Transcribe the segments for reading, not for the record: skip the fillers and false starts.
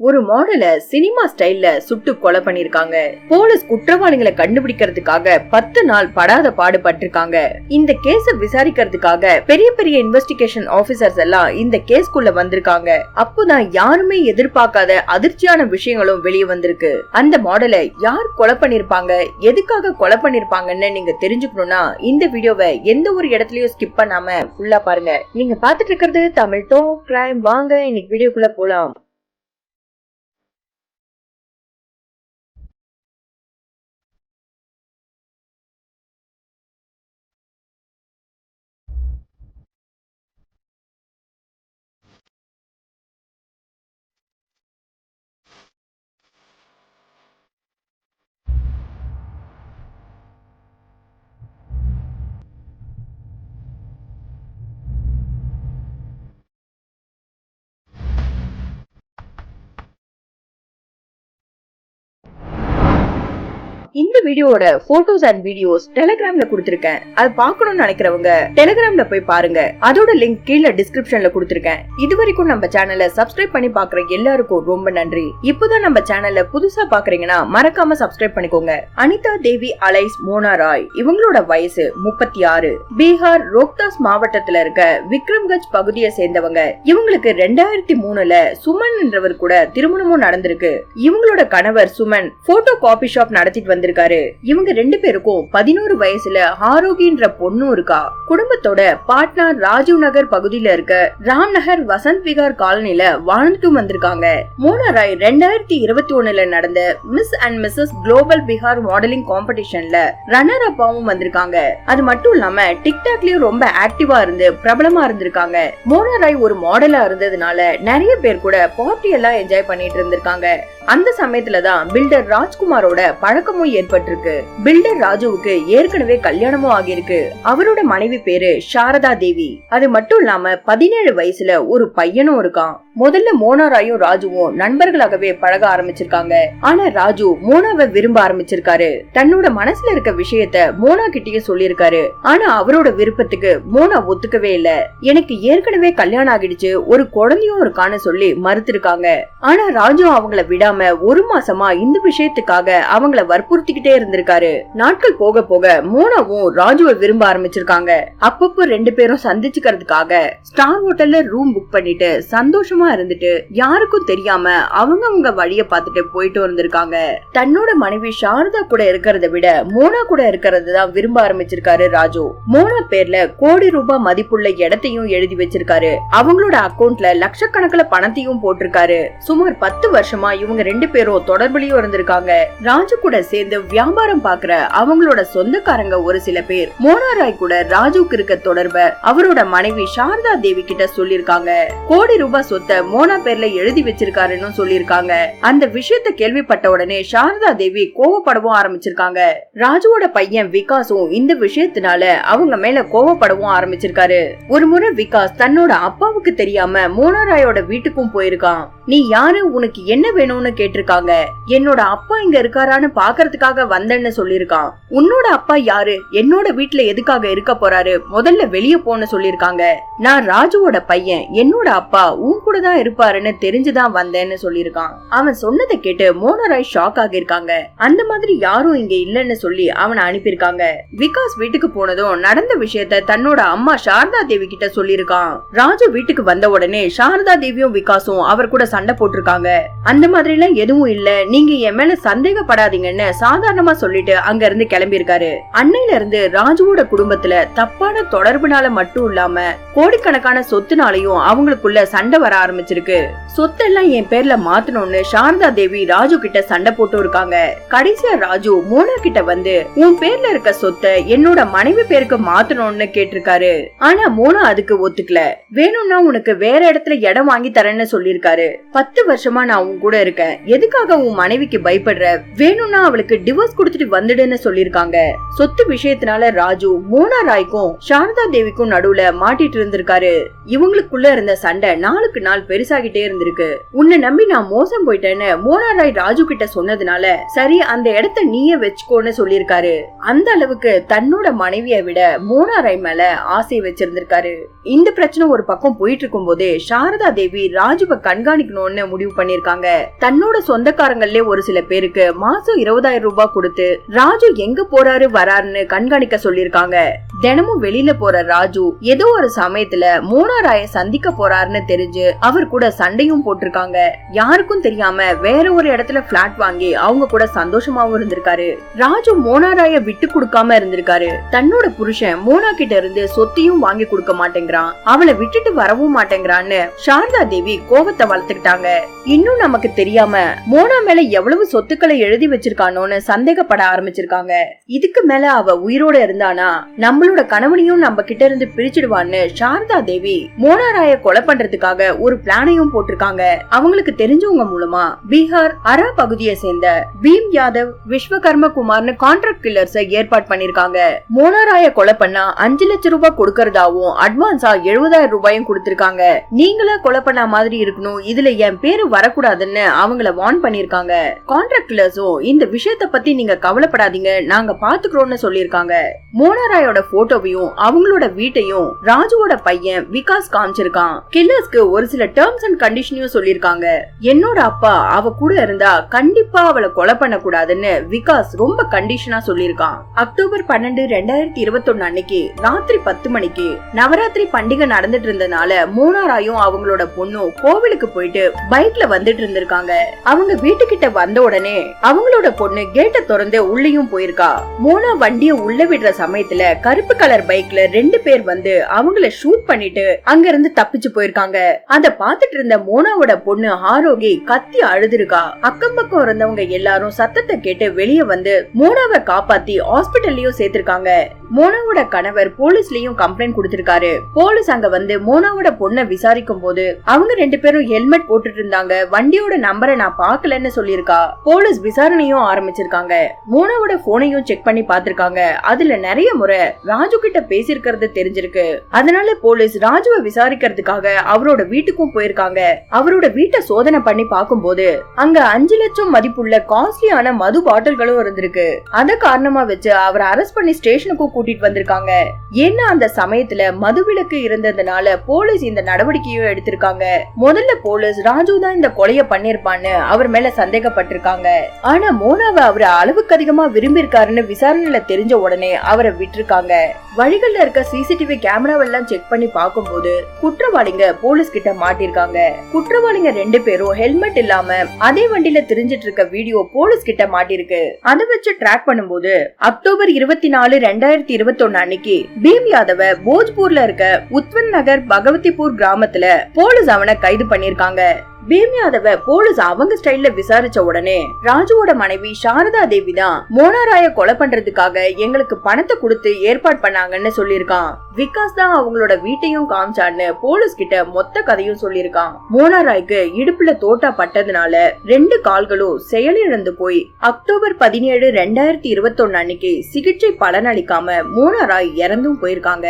ஒரு மாடலை சினிமா ஸ்டைல்ல சுட்டு கொலை பண்ணிருக்காங்க. போலீஸ் குற்றவாளிகளை கண்டுபிடிக்கிறதுக்காக 10 நாள் படாத பாடுபட்டிருக்காங்க. இந்த கேஸ விசாரிக்கிறதுக்காக பெரிய பெரிய இன்வெஸ்டிகேஷன் ஆபீசர்ஸ் எல்லாம் இந்த கேஸ்க்குள்ள வந்திருக்காங்க. அப்போதான் யாருமே எதிர்பார்க்காத அதிர்ச்சியான விஷயங்களும் வெளியே வந்திருக்கு. அந்த மாடலை யார் கொலை பண்ணிருப்பாங்க, எதுக்காக கொலை பண்ணிருப்பாங்கன்னு நீங்க தெரிஞ்சுக்கணும்னா இந்த வீடியோவை எந்த ஒரு இடத்துலயும் ஸ்கிப் பண்ணாம ஃபுல்லா பாருங்க. நீங்க பாத்துட்டு இருக்கிறது தமிழ் டாப் கிரைம். வாங்க இன்னைக்கு வீடியோக்குள்ள போலாம். இந்த வீடியோட போட்டோஸ் அண்ட் வீடியோஸ் டெலிகிராம்ல கொடுத்திருக்கேன். அது பார்க்கணும்னு நினைக்கிறவங்க டெலிகிராம்ல போய் பாருங்க. அதோட லிங்க் கீழே டிஸ்கிரிப்ஷன்ல கொடுத்திருக்கேன். இதுவரைக்கும் நம்ம சேனலை சப்ஸ்கிரைப் பண்ணி பாக்குற எல்லாருக்கும் ரொம்ப நன்றி. இப்போதான் நம்ம சேனல்ல புதுசா பாக்குறீங்கன்னா மறக்காம சப்ஸ்கிரைப் பண்ணிக்கோங்க. அனிதா தேவி அலைஸ் மோனா ராய், இவங்களோட வயசு 36. பீகார் ரோக்தாஸ் மாவட்டத்துல இருக்க விக்ரம்கஞ்ச் பகுதியை சேர்ந்தவங்க. இவங்களுக்கு 2003ல சுமன் என்றவர் கூட திருமணமும் நடந்திருக்கு. இவங்களோட கணவர் சுமன் போட்டோ காபி ஷாப் நடத்திட்டு வந்திருக்காரு. இவங்க 2 பேருக்கும் 11 வயசுல ஆரோகின்ற பொண்ணு இருக்கா. குடும்பத்தோட பாட்னா ராஜீவ் நகர் பகுதியில இருக்க ராம்நகர் வசந்த் விகார் காலனில வாழ்ந்துட்டு வந்திருக்காங்க. மோனா ராய் 2021ல நடந்த miss and Mrs global Bihar modelling காம்படிஷன்ல ரன்னர் அப்பாவும் வந்திருக்காங்க. அது மட்டும் இல்லாம டிக்டாக்லயும் ரொம்ப ஆக்டிவா இருந்து பிரபலமா இருந்திருக்காங்க. மோனா ராய் ஒரு மாடலா இருந்ததுனால நிறைய பேர் கூட பார்ட்டி எல்லாம் என்ஜாய் பண்ணிட்டு இருந்திருக்காங்க. அந்த சமயத்துலதான் பில்டர் ராஜ்குமாரோட பழக்கமும் ஏற்பட்டிருக்கு. பில்டர் ராஜுவுக்கு ஏற்கனவே கல்யாணமும் ஆகியிருக்கு. அவரோட மனைவி பேரு சாரதா தேவி. அது மட்டும் இல்லாம 17 வயசுல ஒரு பையனும் இருக்கான். முதல்ல மோனா ராயும் ராஜுவும் நண்பர்களாகவே பழக ஆரம்பிச்சிருக்காங்க. ஆனா ராஜு மோனாவை விரும்ப ஆரம்பிச்சிருக்காரு. தன்னோட மனசுல இருக்க விஷயத்த மோனா கிட்டயும் சொல்லிருக்காரு. ஆனா அவரோட விருப்பத்துக்கு மோனா ஒத்துக்கவே இல்ல. எனக்கு ஏற்கனவே கல்யாணம் ஆகிடுச்சு, ஒரு குழந்தையும் இருக்கான்னு சொல்லி மறுத்திருக்காங்க. ஆனா ராஜு அவங்கள விடாம 1 மாசமா இந்த விஷயத்துக்காக அவங்கள வற்புறுத்திக்கிட்டே இருந்திருக்காரு. நாட்கள் போக போக மோனாவும் ராஜுவை விரும்ப ஆரம்பிச்சிருக்காங்க. அப்பப்போ 2 பேரும் சந்திச்சுக்கிறதுக்காக ஸ்டார் ஹோட்டல்ல ரூம் புக் பண்ணிட்டு சந்தோஷமா இருந்துட்டு யாருக்கும் தெரியாம அவங்க வழிய பார்த்துட்டு போயிட்டு இருந்திருக்காங்க. தன்னோட மனைவி சாரதா கூட இருக்கிறத விட மோனா கூட இருக்கிறதுதான் விரும்ப ஆரம்பிச்சிருக்காரு ராஜு. மோனா பேர்ல கோடி ரூபாய் மதிப்புள்ள இடத்தையும் எழுதி வச்சிருக்காரு. அவங்களோட அக்கவுண்ட்ல லட்சக்கணக்கில் பணத்தையும் போட்டிருக்காரு. சுமார் 10 வருஷமா இவங்க 2 பேரும் தொடர்புலயும் இருந்திருக்காங்க. ராஜு கூட சேர்ந்து வியாபாரம் பாக்குற அவங்களோட சொந்தக்காரங்க ஒரு சில பேர் மோனா ராய் கூட ராஜுக்கு இருக்க தொடர்ப அவரோட மனைவி சாரதா தேவி கிட்ட சொல்லிருக்காங்க. கோடி ரூபாய் சொத்தை மோனா பேர்ல எழுதி வச்சிருக்காருன்னு சொல்லிருக்காங்க. அந்த விஷயத்த கேள்விப்பட்ட உடனே சாரதா தேவி கோவப்படவும் ஆரம்பிச்சிருக்காங்க. ராஜுவோட பையன் விகாஸும் இந்த விஷயத்தினால அவங்க மேல கோவப்படவும் ஆரம்பிச்சிருக்காரு. ஒரு முறை விகாஸ் தன்னோட அப்பாவுக்கு தெரியாம மோனா ராயோட வீட்டுக்கும் போயிருக்கான். நீ யாரு, உனக்கு என்ன வேணும்னு கேட்டிருக்காங்க. என்னோட அப்பா இங்க இருக்காரான்னு பாக்குறதுக்காக வந்தேன்னு சொல்லிருக்கான். உன்னோட அப்பா யாரு, என்னோட வீட்டுல எதுக்காக இருக்க போறாரு, முதல்ல வெளிய போன்னு சொல்லிருக்காங்க. நான் ராஜுவோட பையன், என்னோட அப்பா உன் கூட தான் இருப்பாருன்னு தெரிஞ்சுதான் வந்தேன்னு சொல்லிருக்கான். அவன் சொன்னதை கேட்டு மோனா ராய் ஷாக் ஆகிருக்காங்க. அந்த மாதிரி யாரும் இங்க இல்லன்னு சொல்லி அவனை அனுப்பியிருக்காங்க. விகாஸ் வீட்டுக்கு போனதும் நடந்த விஷயத்த தன்னோட அம்மா சாரதா தேவி கிட்ட சொல்லிருக்கான். ராஜு வீட்டுக்கு வந்த உடனே சாரதா தேவியும் விகாஸும் அவர் கூட சண்டை போட்டிருக்காங்க. அந்த மாதிரி எல்லாம் எதுவும் இல்ல, நீங்க என் மேல சந்தேகப்படாதீங்கன்னு சாதாரணமா சொல்லிட்டு அங்க இருந்து கிளம்பி இருக்காரு. அன்னையில இருந்து ராஜுவோட குடும்பத்துல தப்பான தொடர்புனால மட்டும் இல்லாம கோடிக்கணக்கான சொத்துனாலையும் அவங்களுக்குள்ள சண்டை வர ஆரம்பிச்சிருக்கு. சொத்தெல்லாம் என் பேர்ல மாத்தணும்னு சாரதா தேவி ராஜு கிட்ட சண்டை போட்டு இருக்காங்க. கடைசியா ராஜு மோனா கிட்ட வந்து உன் பேர்ல இருக்க சொத்தை என்னோட மனைவி பேருக்கு மாத்தணும்னு கேட்டிருக்காரு. ஆனா மோனா அதுக்கு ஒத்துக்கல. வேணும்னா உனக்கு வேற இடத்துல இடம் வாங்கி தரேன்னு சொல்லிருக்காரு. 10 வருஷமா நான் உன் கூட இருக்கேன், எதுக்காக உன் மனைவிக்கு பயப்படுற, வேணும்னா அவளுக்கு டிவோர்ஸ் கொடுத்துட்டு வந்துடுன்னு சொல்லிருக்காங்க. சொத்து விஷயத்தினால ராஜு மோனா ராய்க்கும் சாரதா தேவிக்கும் நடுவுல மாட்டிட்டு இருந்திருக்காரு. இவங்களுக்குள்ள இருந்த சண்டை நாளுக்கு நாள் பெருசாகிட்டே இருந்திருக்கு. உன்னை நம்பி நான் மோசம் போயிட்டேன்னு மோனா ராய் ராஜு கிட்ட சொன்னதுனால சரி அந்த இடத்த நீயே வச்சுக்கோன்னு சொல்லிருக்காரு. அந்த அளவுக்கு தன்னோட மனைவியை விட மோனா ராய் மேல ஆசை வச்சிருந்திருக்காரு. இந்த பிரச்சனை ஒரு பக்கம் போயிட்டு இருக்கும் போதே சாரதா தேவி ராஜுவை கண்காணிக்கணும் பண்ணணும்னு முடிவு பண்ணிருக்காங்க. தன்னோட சொந்தக்காரங்களே ஒரு சில பேருக்கு மாசம் 20,000 ரூபாய் கொடுத்து ராஜு எங்க போறாரு வராருன்னு கண்காணிக்க சொல்லிருக்காங்க. தினமும் வெளியில போற ராஜு ஏதோ ஒரு சமயத்துல மோனாராய சந்திக்க போறாருன்னு தெரிஞ்சு அவர் கூட சண்டையும் போட்டிருக்காங்க. யாருக்கும் தெரியாம வேற ஒரு இடத்துல பிளாட் வாங்கி அவங்க கூட சந்தோஷமாவும் இருந்திருக்காரு. ராஜு மோனாராய விட்டு கொடுக்காம இருந்திருக்காரு. தன்னோட புருஷன் மோனா கிட்ட இருந்து சொத்தையும் வாங்கி கொடுக்க மாட்டேங்கிறான், அவளை விட்டுட்டு வரவும் மாட்டேங்கிறான்னு சாரதா தேவி கோபத்தை வளர்த்துக்கிட்டாங்க. இன்னும் நமக்கு தெரியாம மோனா மேல எவ்வளவு சொத்துக்களை எழுதி வச்சிருக்கானோன்னு சந்தேகப்பட ஆரம்பிச்சிருக்காங்க. இதுக்கு மேல அவ உயிரோட இருந்தானா நம்மளோட கணவனையும் நம்ம கிட்ட இருந்து பிரிச்சிடுவான்னு சாரதா தேவி மோனாராய கொலை பண்றதுக்காக ஒரு பிளானையும் போட்டிருக்காங்க. அவங்களுக்கு தெரிஞ்சவங்க மூலமா பீகார் அரா பகுதியை சேர்ந்த பீம் யாதவ் விஸ்வகர்ம குமார்னு கான்ட்ராக்ட் கில்லர்ஸ் ஏற்பாடு பண்ணிருக்காங்க. மோனாராய கொலை பண்ணா 5 லட்சம் ரூபாய் கொடுக்கறதாவும் அட்வான்ஸா 70,000 ரூபாயும் கொடுத்திருக்காங்க. நீங்களா கொலை பண்ண மாதிரி இருக்கணும், இதுல என் பேரு வரக்கூடாதுன்னு அவங்கள வார்ன் பண்ணிருக்காங்க. கான்ட்ராக்ட் கில்லர்ஸும் இந்த விஷயத்த பத்தி நீங்க கவலைப்படாதீங்க, நாங்க பாத்துக்கிறோம்னு சொல்லிருக்காங்க. மோனாராயோட போட்டோவையும் அவங்களோட வீட்டையும் ராஜுவோட பையன் விகாஸ் காமிச்சிருக்கான். கில்லர்ஸ்க்கு ஒரு சில டேர்ம்ஸ் அண்ட் கண்டிஷனையும் சொல்லிருக்காங்க. என்னோட அப்பா அவ கூட இருந்தா கண்டிப்பா அவளை கொலை பண்ண கூடாதுன்னு விகாஸ் ரொம்ப கண்டிஷனா சொல்லிருக்கான். அக்டோபர் 12, 2021 அன்னைக்கு ராத்திரி 10 மணிக்கு நவராத்திரி பண்டிகை நடந்துட்டு இருந்தனால மோனாராயும் அவங்களோட பொண்ணும் கோவிலுக்கு போயிட்டு பைக்ல வந்துட்டு இருந்திருக்காங்க. அவங்க வீட்டுக்கிட்ட வந்த உடனே அவங்களோட பொண்ணு கேட்ட திறந்து உள்ளேயும் போயிருக்கா. மோனா வண்டிய உள்ள விடுற சமயத்துல கருப்பு கலர் பைக்ல 2 பேர் வந்து அவங்கள ஷூட் பண்ணிட்டு அங்க இருந்து தப்பிச்சு போயிருக்காங்க. அத பாத்துட்டு இருந்த மோனாவோட பொண்ணு ஆரோகி கத்தி அழுதுருக்கா. அக்கம் பக்கம் இருந்தவங்க எல்லாரும் சத்தத்தை கேட்டு வெளியே வந்து மோனாவை காப்பாத்தி ஹாஸ்பிட்டல்லயும் சேர்த்திருக்காங்க. மோனாவோட கணவர் போலீஸ்லயும் கம்ப்ளைண்ட் கொடுத்திருக்காரு. போலீஸ் அங்க வந்து மோனாவோட பொண்ணை விசாரிக்கும் போது அவங்க 2 பேரும் ஹெல்மெட் போட்டுட்டு இருந்தாங்க, வண்டியோட நம்பரை நான் பாக்கலன்னு சொல்லிருக்கா. போலீஸ் விசாரணையும் ஆரம்பிச்சிருக்காங்க. மோனாவோட போனையும் செக் பண்ணி பாத்திருக்காங்க. அதுல நிறைய முறை ராஜு கிட்ட பேசிருக்கிறது தெரிஞ்சிருக்கு. அதனால போலீஸ் ராஜுவை விசாரிக்கிறதுக்காக அவரோட வீட்டுக்கும் போயிருக்காங்க. அவரோட வீட்டை சோதனை பண்ணி பாக்கும்போது அங்க 5 லட்சம் மதிப்புள்ள காஸ்ட்லியான மது பாட்டில்களும் இருந்திருக்கு. அத காரணமா வச்சு அவரை அரெஸ்ட் பண்ணி ஸ்டேஷனுக்கும் கூட்டிட்டு வந்திருக்காங்க. ஏன்னா அந்த சமயத்துல மதுவிலக்கு இருந்ததுனால போலீஸ் இந்த நடவடிக்கையும் எடுத்திருக்காங்க. முதல்ல போலீஸ் ராஜு தான் இந்த கொலையை பண்ணிருப்பான்னு அவர் மேல சந்தேகப்பட்டிருக்காங்க. ஆனா மோனாவை அவரு அளவுக்கு அதிகமா விரும்பி இருக்காருன்னு விசாரணையில தெரிஞ்ச உடனே அவரை விட்டுருக்காங்க. வழிகள்ல இருக்க சிசிடிவி கேமராவெல்லாம் செக் பண்ணி பாக்கும்போது குற்றவாளிங்க போலீஸ் கிட்ட மாட்டிருக்காங்க. குற்றவாளிங்க 2 பேரும் ஹெல்மெட் இல்லாம அதே வண்டியில திரிஞ்சிட்டு இருக்க வீடியோ போலீஸ் கிட்ட மாட்டிருக்கு. அதை வச்சு ட்ராக் பண்ணும்போது அக்டோபர் 24, 2021 அன்னைக்கு பீம் யாதவ போஜ்பூர்ல இருக்க உத்வன் நகர் பகவதிபூர் கிராமத்துல போலீஸ் அவனை கைது பண்ணிருக்காங்க. பீம் யாதவ போலீஸ் அவங்க ஸ்டைல்ல விசாரிச்ச உடனே ராஜுவோட மனைவி சாரதா தேவி தான் மோனாராய கொலை பண்றதுக்காக எங்களுக்கு பணத்தை கொடுத்து ஏற்பாடு பண்ணாங்கன்னு சொல்லிருக்கான். விகாஸ் தான் அவங்களோட வீட்டையும் காமிச்சான்னு போலீஸ் கிட்ட மொத்த கதையும் சொல்லிருக்கான். மோனாராய்க்கு இடுப்புல தோட்டா பட்டதுனால 2 கால்களும் செயலிழந்து போய் அக்டோபர் 17, 2021 அன்னைக்கு சிகிச்சை பலனளிக்காம மோனாராய் இறந்தும் போயிருக்காங்க.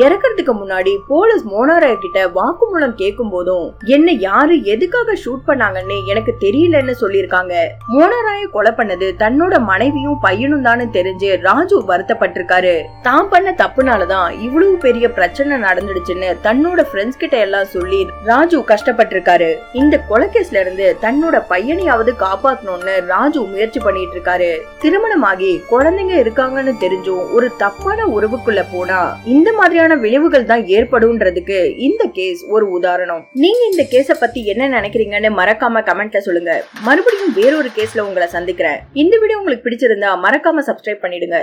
இறக்கிறதுக்கு முன்னாடி போலீஸ் மோனாராய் கிட்ட வாக்குமூலம் கேட்கும் போதும் என்ன யாரு எதுக்காக ஷூட் பண்ணாங்கன்னு எனக்கு தெரியலன்னு சொல்லிருக்காங்க. மோனாராய கொலை பண்ணது தன்னோட மனைவியும் பையனும் தான் தெரிஞ்சு ராஜு வருத்தப்பட்டிருக்காரு. தான் பண்ண தப்புனாலதான் இவ்வளவு பெரிய பிரச்சனை நடந்துடுச்சுன்னு தன்னோட ஃப்ரெண்ட்ஸ் கிட்ட எல்லாம் சொல்லி ராஜு கஷ்டப்பட்டிருக்காரு. இந்த கொலைகேஸ்ல இருந்து தன்னோட பையனையாவது காப்பாத்தணும்னு ராஜு முயற்சி பண்ணிட்டு இருக்காரு. திருமணமாகி குழந்தைங்க இருக்காங்கன்னு தெரிஞ்சும் ஒரு தப்பான உறவுக்குள்ள போனா இந்த மாதிரியான விளைவுகள் தான் ஏற்படும்ன்றதுக்கு இந்த கேஸ் ஒரு உதாரணம். நீங்க இந்த கேஸ பத்தி என்ன நினைக்கிறீங்கன்னு மறக்காம கமெண்ட்ல சொல்லுங்க. மறுபடியும் வேறொரு கேஸ்ல உங்களை சந்திக்கிறேன். இந்த வீடியோ உங்களுக்கு பிடிச்சிருந்தா மறக்காம சப்ஸ்கிரைப் பண்ணிடுங்க.